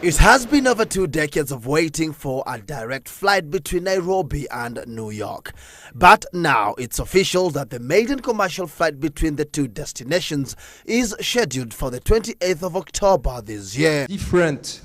It has been over 2 decades of waiting for a direct flight between Nairobi and New York. But now it's official that the maiden commercial flight between the two destinations is scheduled for the 28th of October this year. Different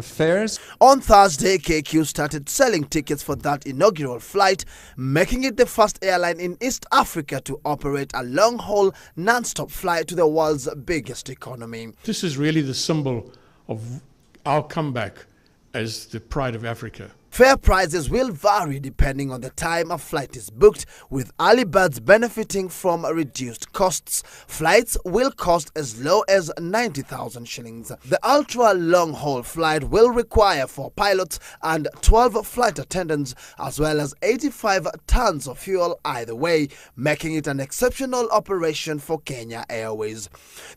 fares. On Thursday, KQ started selling tickets for that inaugural flight, making it the first airline in East Africa to operate a long-haul, non-stop flight to the world's biggest economy. This is really the symbol of our comeback as the pride of Africa. Fare prices will vary depending on the time a flight is booked, with early birds benefiting from reduced costs. Flights will cost as low as 90,000 shillings. The ultra-long-haul flight will require 4 pilots and 12 flight attendants, as well as 85 tons of fuel either way, making it an exceptional operation for Kenya Airways.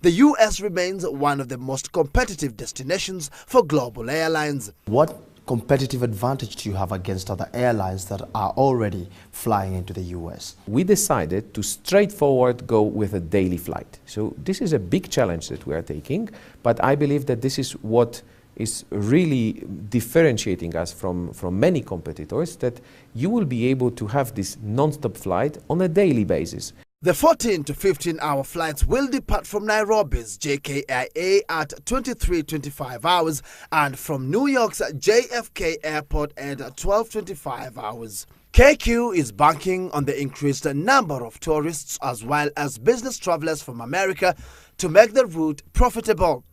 The US remains one of the most competitive destinations for global airlines. What competitive advantage do you have against other airlines that are already flying into the US? We decided to straightforward go with a daily flight. So this is a big challenge that we are taking, but I believe that this is what is really differentiating us from many competitors, that you will be able to have this non-stop flight on a daily basis. The 14 to 15-hour flights will depart from Nairobi's JKIA at 23:25 hours and from New York's JFK Airport at 12:25 hours. KQ is banking on the increased number of tourists as well as business travelers from America to make the route profitable.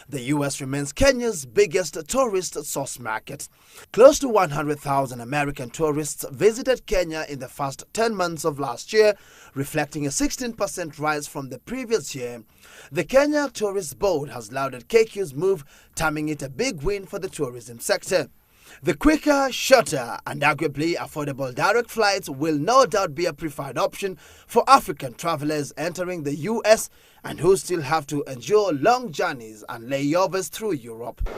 The US remains Kenya's biggest tourist source market. Close to 100,000 American tourists visited Kenya in the first 10 months of last year, reflecting a 16% rise from the previous year. The Kenya Tourist Board has lauded KQ's move, terming it a big win for the tourism sector. The quicker, shorter and arguably affordable direct flights will no doubt be a preferred option for African travelers entering the US and who still have to endure long journeys and layovers through Europe.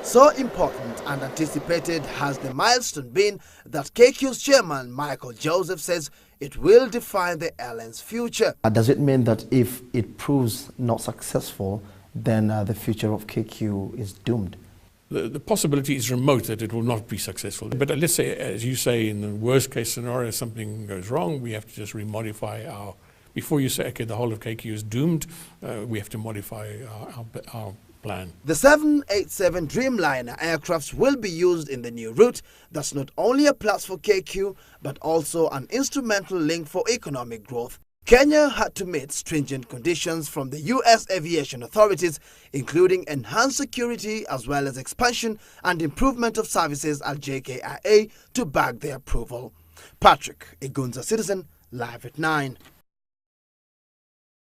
So important and anticipated has the milestone been that KQ's chairman Michael Joseph says it will define the airline's future. Does it mean that if it proves not successful, then the future of KQ is doomed? The possibility is remote that it will not be successful. But let's say, as you say, in the worst case scenario, something goes wrong, we have to just remodify our, before you say, okay, the whole of KQ is doomed, we have to modify our plan. The 787 Dreamliner aircrafts will be used in the new route. That's not only a plus for KQ, but also an instrumental link for economic growth. Kenya had to meet stringent conditions from the US aviation authorities, including enhanced security as well as expansion and improvement of services at JKIA to back their approval. Patrick Igunza, Citizen, live at 9.